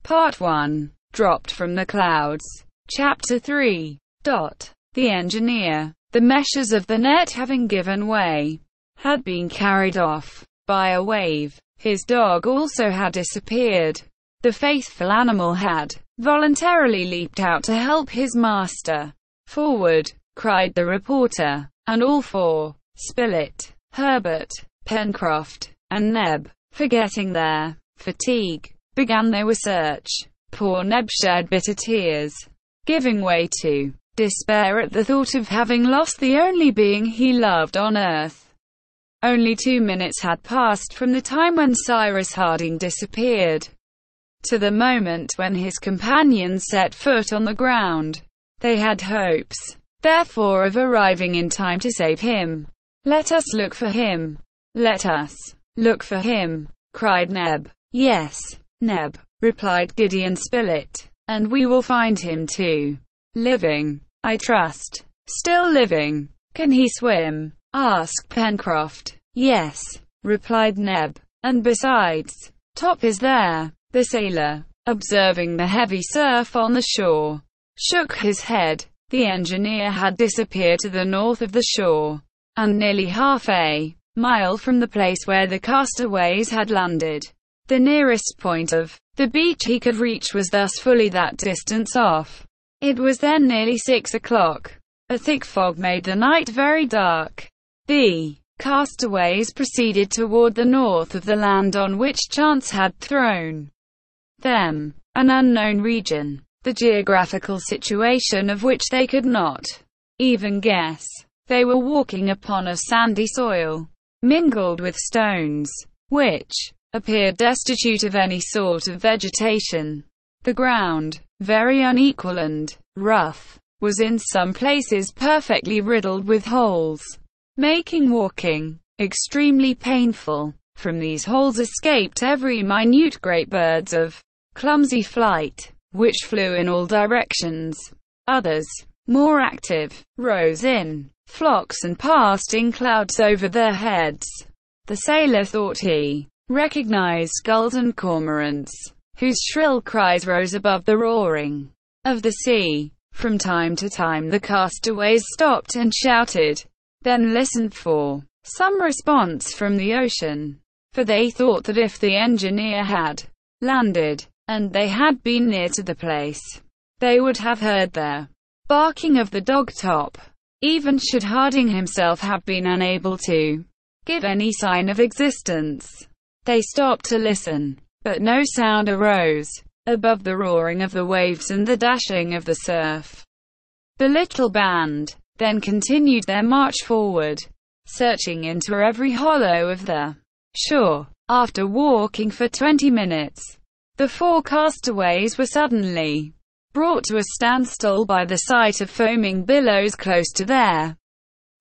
Part 1. Dropped from the Clouds. Chapter 3. The engineer, the meshes of the net having given way, had been carried off by a wave. His dog also had disappeared. The faithful animal had voluntarily leaped out to help his master. "Forward!" cried the reporter, and all four, Spilett, Herbert, Pencroft, and Neb, forgetting their fatigue, began their search. Poor Neb shed bitter tears, giving way to despair at the thought of having lost the only being he loved on earth. Only 2 minutes had passed from the time when Cyrus Harding disappeared to the moment when his companions set foot on the ground. They had hopes, therefore, of arriving in time to save him. "Let us look for him! Let us look for him!" cried Neb. "Yes, Neb," replied Gideon Spilett, "and we will find him too. Living, I trust." "Still living? Can he swim?" asked Pencroft. "Yes," replied Neb, "and besides, Top is there." The sailor, observing the heavy surf on the shore, shook his head. The engineer had disappeared to the north of the shore, and nearly half a mile from the place where the castaways had landed. The nearest point of the beach he could reach was thus fully that distance off. It was then nearly 6 o'clock. A thick fog made the night very dark. The castaways proceeded toward the north of the land on which chance had thrown them, an unknown region, the geographical situation of which they could not even guess. They were walking upon a sandy soil, mingled with stones, which appeared destitute of any sort of vegetation. The ground, very unequal and rough, was in some places perfectly riddled with holes, making walking extremely painful. From these holes escaped every minute great birds of clumsy flight, which flew in all directions. Others, more active, rose in flocks and passed in clouds over their heads. The sailor thought he recognized gulls and cormorants, whose shrill cries rose above the roaring of the sea. From time to time the castaways stopped and shouted, then listened for some response from the ocean, for they thought that if the engineer had landed, and they had been near to the place, they would have heard the barking of the dog Top. Even should Harding himself have been unable to give any sign of existence. They stopped to listen, but no sound arose above the roaring of the waves and the dashing of the surf. The little band then continued their march forward, searching into every hollow of the shore. After walking for 20 minutes, the four castaways were suddenly brought to a standstill by the sight of foaming billows close to their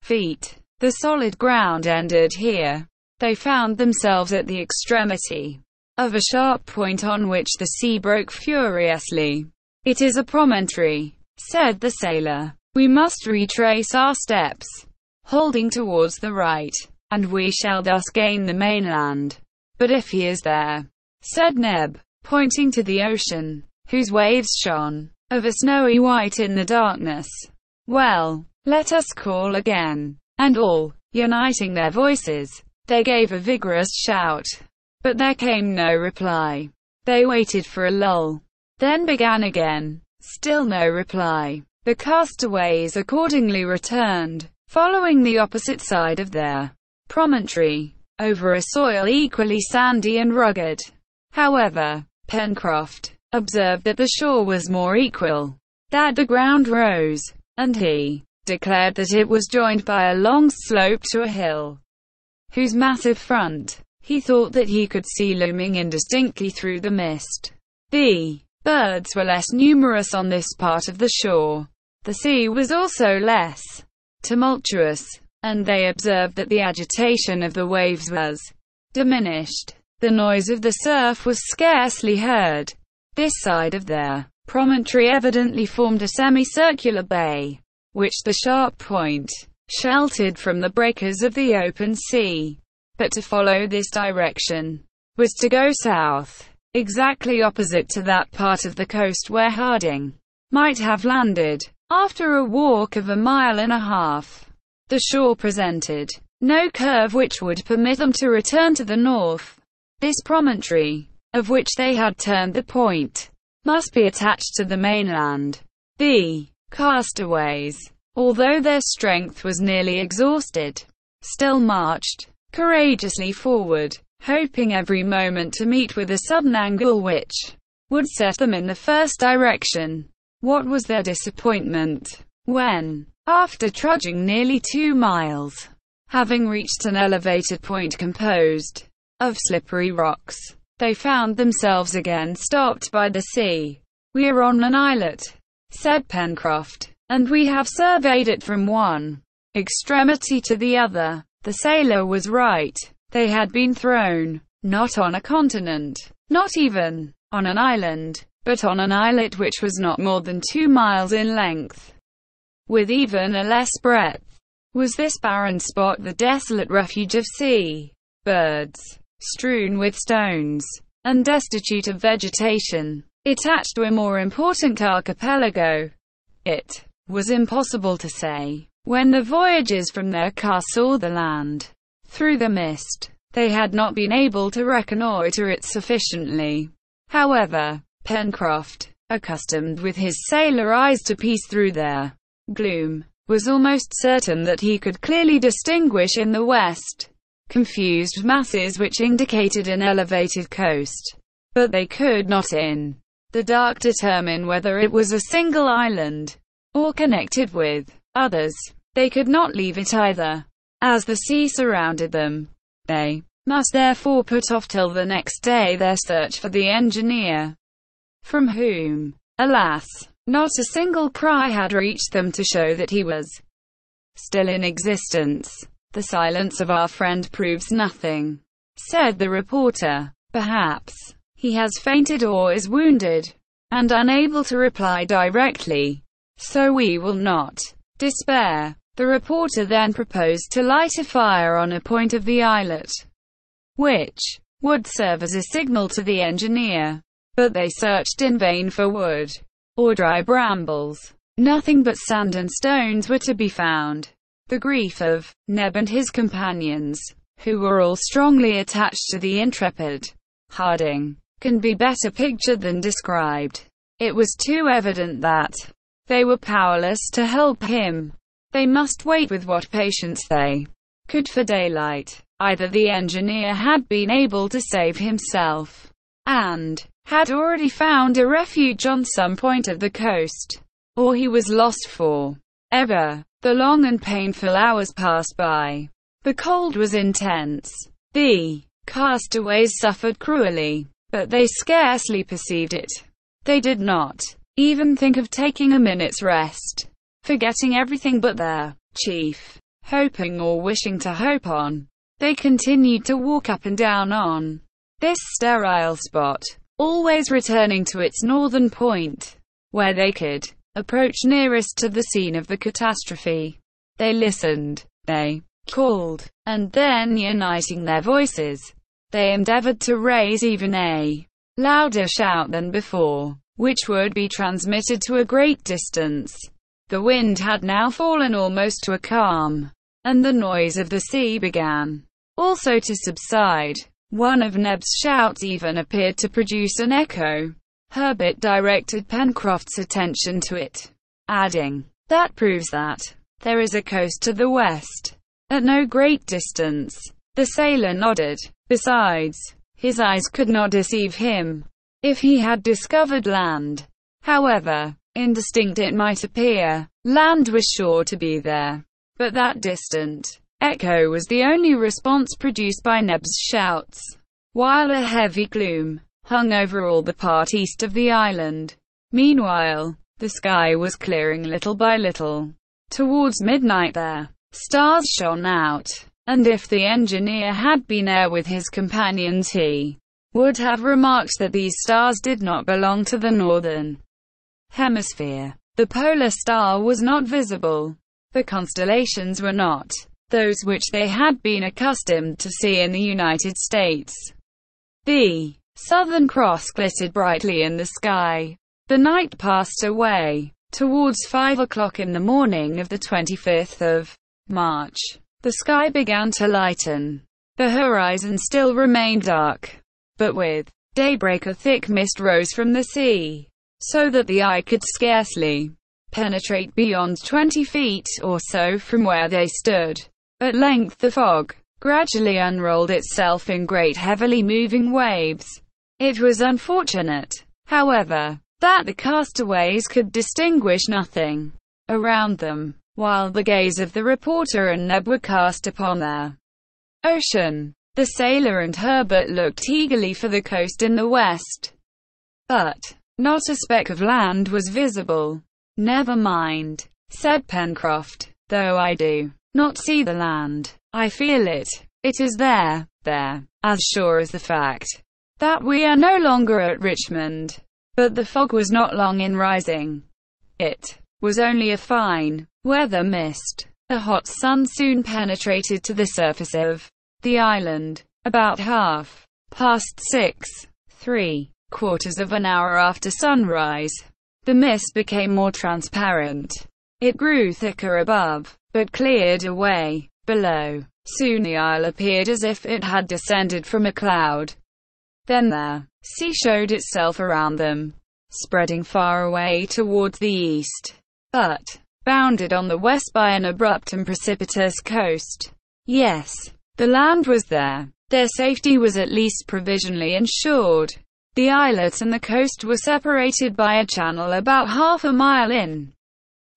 feet. The solid ground ended here. They found themselves at the extremity of a sharp point on which the sea broke furiously. "It is a promontory," said the sailor. "We must retrace our steps, holding towards the right, and we shall thus gain the mainland." "But if he is there," said Neb, pointing to the ocean, whose waves shone of a snowy white in the darkness. "Well, let us call again." And all, uniting their voices, they gave a vigorous shout. But there came no reply. They waited for a lull, then began again. Still no reply. The castaways accordingly returned, following the opposite side of their promontory, over a soil equally sandy and rugged. However, Pencroft observed that the shore was more equal, that the ground rose, and he declared that it was joined by a long slope to a hill, whose massive front he thought that he could see looming indistinctly through the mist. The birds were less numerous on this part of the shore. The sea was also less tumultuous, and they observed that the agitation of the waves was diminished. The noise of the surf was scarcely heard. This side of their promontory evidently formed a semicircular bay, which the sharp point sheltered from the breakers of the open sea. But to follow this direction was to go south. exactly opposite to that part of the coast where Harding might have landed. After a walk of 1.5 miles, the shore presented no curve which would permit them to return to the north. This promontory, of which they had turned the point, must be attached to the mainland. The castaways, although their strength was nearly exhausted, still marched courageously forward, hoping every moment to meet with a sudden angle which would set them in the first direction. What was their disappointment when, after trudging nearly 2 miles, having reached an elevated point composed of slippery rocks, they found themselves again stopped by the sea. "We're on an islet," said Pencroft, "and we have surveyed it from one extremity to the other." The sailor was right. They had been thrown, not on a continent, not even on an island, but on an islet which was not more than 2 miles in length, with even a less breadth. Was this barren spot the desolate refuge of sea birds, strewn with stones, and destitute of vegetation, attached to a more important archipelago? It was impossible to say. When the voyagers from their car saw the land through the mist, they had not been able to reconnoiter it sufficiently. However, Pencroft, accustomed with his sailor eyes to piece through their gloom, was almost certain that he could clearly distinguish in the west confused masses which indicated an elevated coast, but they could not in the dark determine whether it was a single island, or connected with others. They could not leave it either, as the sea surrounded them. They must therefore put off till the next day their search for the engineer, from whom, alas, not a single cry had reached them to show that he was still in existence. "The silence of our friend proves nothing," said the reporter. "Perhaps he has fainted or is wounded, and unable to reply directly. So we will not despair." The reporter then proposed to light a fire on a point of the islet, which would serve as a signal to the engineer. But they searched in vain for wood or dry brambles. Nothing but sand and stones were to be found. The grief of Neb and his companions, who were all strongly attached to the intrepid Harding, can be better pictured than described. It was too evident that they were powerless to help him. They must wait with what patience they could for daylight. Either the engineer had been able to save himself, and had already found a refuge on some point of the coast, or he was lost for ever. The long and painful hours passed by. The cold was intense. The castaways suffered cruelly, but they scarcely perceived it. They did not even think of taking a minute's rest, forgetting everything but their chief, hoping or wishing to hope on. They continued to walk up and down on this sterile spot, always returning to its northern point, where they could approach nearest to the scene of the catastrophe. They listened, they called, and then, uniting their voices, they endeavored to raise even a louder shout than before, which would be transmitted to a great distance. The wind had now fallen almost to a calm, and the noise of the sea began also to subside. One of Neb's shouts even appeared to produce an echo. Herbert directed Pencroft's attention to it, adding, "That proves that there is a coast to the west, at no great distance." The sailor nodded. Besides, his eyes could not deceive him. If he had discovered land, however indistinct it might appear, land was sure to be there. But that distant echo was the only response produced by Neb's shouts, while a heavy gloom hung over all the part east of the island. Meanwhile, the sky was clearing little by little. Towards midnight their stars shone out, and if the engineer had been there with his companions he would have remarked that these stars did not belong to the northern hemisphere. The polar star was not visible. The constellations were not those which they had been accustomed to see in the United States. The Southern Cross glittered brightly in the sky. The night passed away. Towards 5 o'clock in the morning of the 25th of March, the sky began to lighten. The horizon still remained dark, but with daybreak a thick mist rose from the sea, so that the eye could scarcely penetrate beyond 20 feet or so from where they stood. At length the fog gradually unrolled itself in great heavily moving waves. It was unfortunate, however, that the castaways could distinguish nothing around them, while the gaze of the reporter and Neb were cast upon their ocean. The sailor and Herbert looked eagerly for the coast in the west, but not a speck of land was visible. "Never mind," said Pencroft, "though I do not see the land, I feel it. It is there, as sure as the fact that we are no longer at Richmond." But the fog was not long in rising. It was only a fine weather mist. A hot sun soon penetrated to the surface of the island. About 6:30, 3/4 of an hour after sunrise, the mist became more transparent. It grew thicker above, but cleared away below. Soon the isle appeared as if it had descended from a cloud. Then the sea showed itself around them, spreading far away towards the east, but bounded on the west by an abrupt and precipitous coast. Yes, the land was there. Their safety was at least provisionally ensured. The islet and the coast were separated by a channel about half a mile in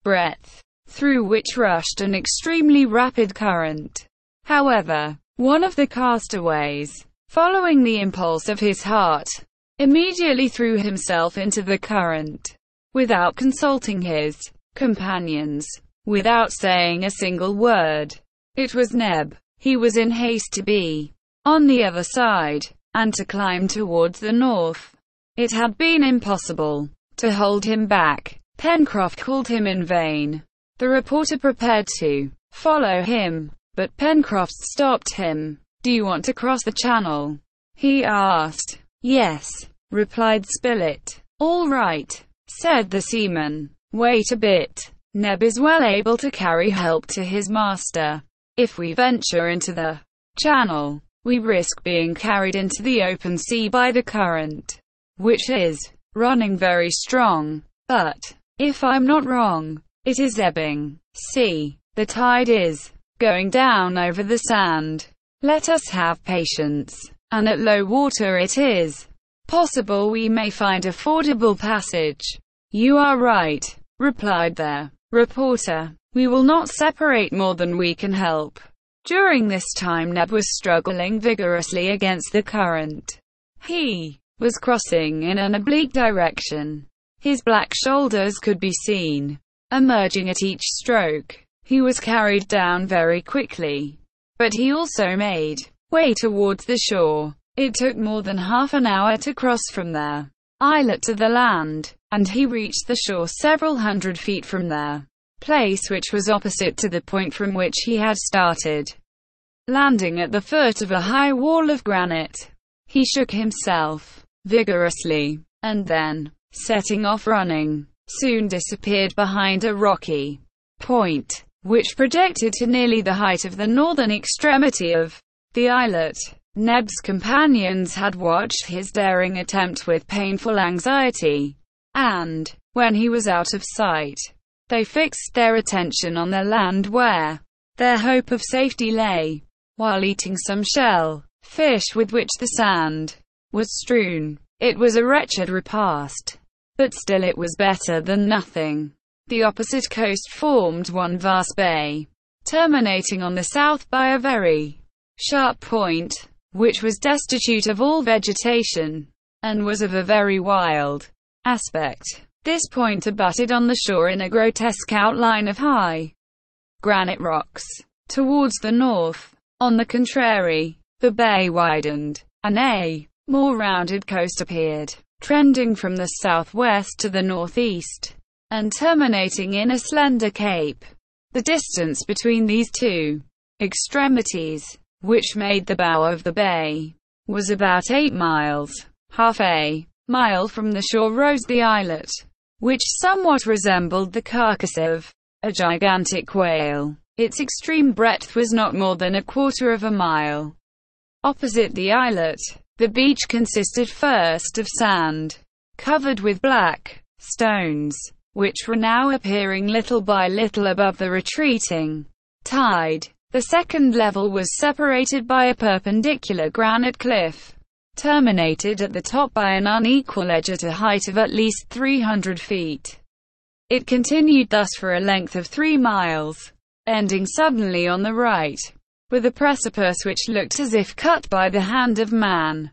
breadth, through which rushed an extremely rapid current. However, one of the castaways, following the impulse of his heart, immediately threw himself into the current, without consulting his companions, without saying a single word. It was Neb. He was in haste to be on the other side, and to climb towards the north. It had been impossible to hold him back. Pencroft called him in vain. The reporter prepared to follow him, but Pencroft stopped him. "Do you want to cross the channel?" he asked. "Yes," replied Spilett. "All right," said the seaman. "Wait a bit. Neb is well able to carry help to his master. If we venture into the channel, we risk being carried into the open sea by the current, which is running very strong. But, if I'm not wrong, it is ebbing. See, the tide is going down over the sand. Let us have patience, and at low water it is possible we may find a fordable passage." "You are right," replied the reporter. "We will not separate more than we can help." During this time Neb was struggling vigorously against the current. He was crossing in an oblique direction. His black shoulders could be seen emerging at each stroke. He was carried down very quickly, but he also made way towards the shore. It took more than half an hour to cross from their islet to the land, and he reached the shore several hundred feet from their place, which was opposite to the point from which he had started. Landing at the foot of a high wall of granite, he shook himself vigorously, and then, setting off running, soon disappeared behind a rocky point, which projected to nearly the height of the northern extremity of the islet. Neb's companions had watched his daring attempt with painful anxiety, and, when he was out of sight, they fixed their attention on the land where their hope of safety lay. While eating some shell fish with which the sand was strewn, it was a wretched repast, but still it was better than nothing. The opposite coast formed one vast bay, terminating on the south by a very sharp point, which was destitute of all vegetation, and was of a very wild aspect. This point abutted on the shore in a grotesque outline of high granite rocks. Towards the north, on the contrary, the bay widened, and a more rounded coast appeared, trending from the southwest to the northeast, and terminating in a slender cape. The distance between these two extremities, which made the bow of the bay, was about 8 miles. Half a mile from the shore rose the islet, which somewhat resembled the carcass of a gigantic whale. Its extreme breadth was not more than a quarter of a mile. Opposite the islet, the beach consisted first of sand, covered with black stones, which were now appearing little by little above the retreating tide. The second level was separated by a perpendicular granite cliff, terminated at the top by an unequal edge at a height of at least 300 feet. It continued thus for a length of 3 miles, ending suddenly on the right, with a precipice which looked as if cut by the hand of man.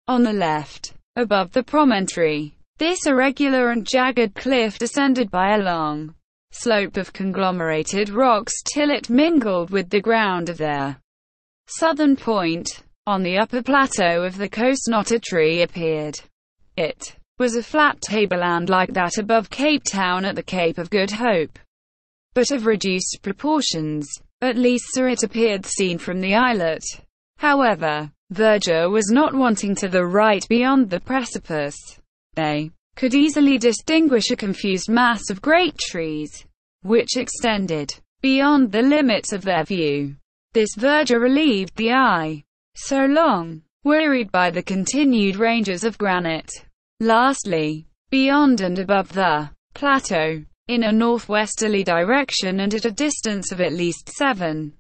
On the left, above the promontory, this irregular and jagged cliff descended by a long slope of conglomerated rocks till it mingled with the ground of their southern point. On the upper plateau of the coast not a tree appeared. It was a flat tableland like that above Cape Town at the Cape of Good Hope, but of reduced proportions. At least so it appeared seen from the islet. However, verdure was not wanting to the right beyond the precipice. They could easily distinguish a confused mass of great trees, which extended beyond the limits of their view. This verdure relieved the eye, so long wearied by the continued ranges of granite. Lastly, beyond and above the plateau, in a northwesterly direction and at a distance of at least 7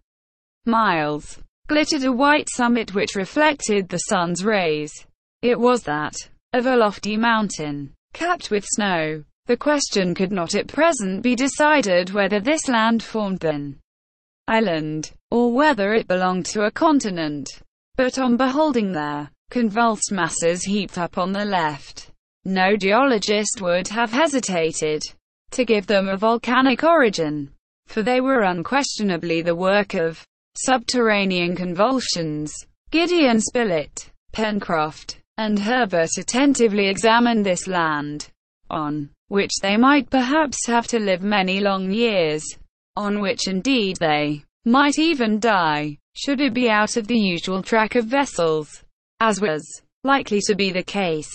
miles, glittered a white summit which reflected the sun's rays. It was that of a lofty mountain, capped with snow. The question could not at present be decided whether this land formed an island, or whether it belonged to a continent. But on beholding their convulsed masses heaped up on the left, no geologist would have hesitated to give them a volcanic origin, for they were unquestionably the work of subterranean convulsions. Gideon Spilett, Pencroft, and Herbert attentively examined this land, on which they might perhaps have to live many long years, on which indeed they might even die, should it be out of the usual track of vessels, as was likely to be the case.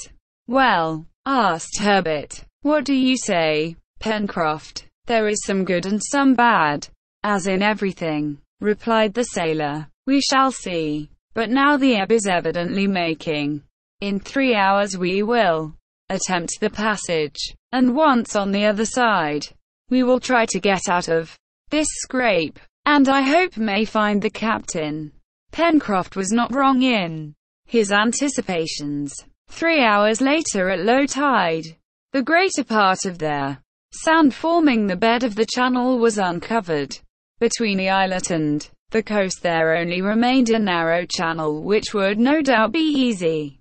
"Well," asked Herbert, "what do you say, Pencroft?" "There is some good and some bad, as in everything," replied the sailor. "We shall see. But now the ebb is evidently making. In 3 hours we will attempt the passage, and once on the other side, we will try to get out of this scrape, and I hope may find the captain." Pencroft was not wrong in his anticipations. 3 hours later at low tide, the greater part of their sand forming the bed of the channel was uncovered. Between the islet and the coast there only remained a narrow channel which would no doubt be easy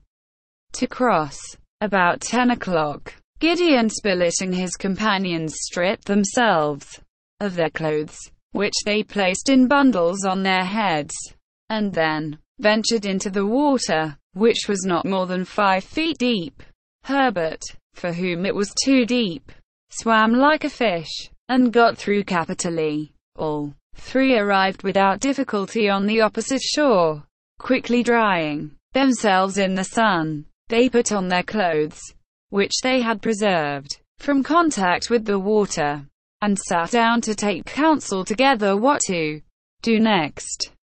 to cross. About 10 o'clock, Gideon Spilett and his companions stripped themselves of their clothes, which they placed in bundles on their heads, and then ventured into the water, which was not more than 5 feet deep. Herbert, for whom it was too deep, swam like a fish, and got through capitally. All 3 arrived without difficulty on the opposite shore. Quickly drying themselves in the sun, they put on their clothes, which they had preserved from contact with the water, and sat down to take counsel together what to do next.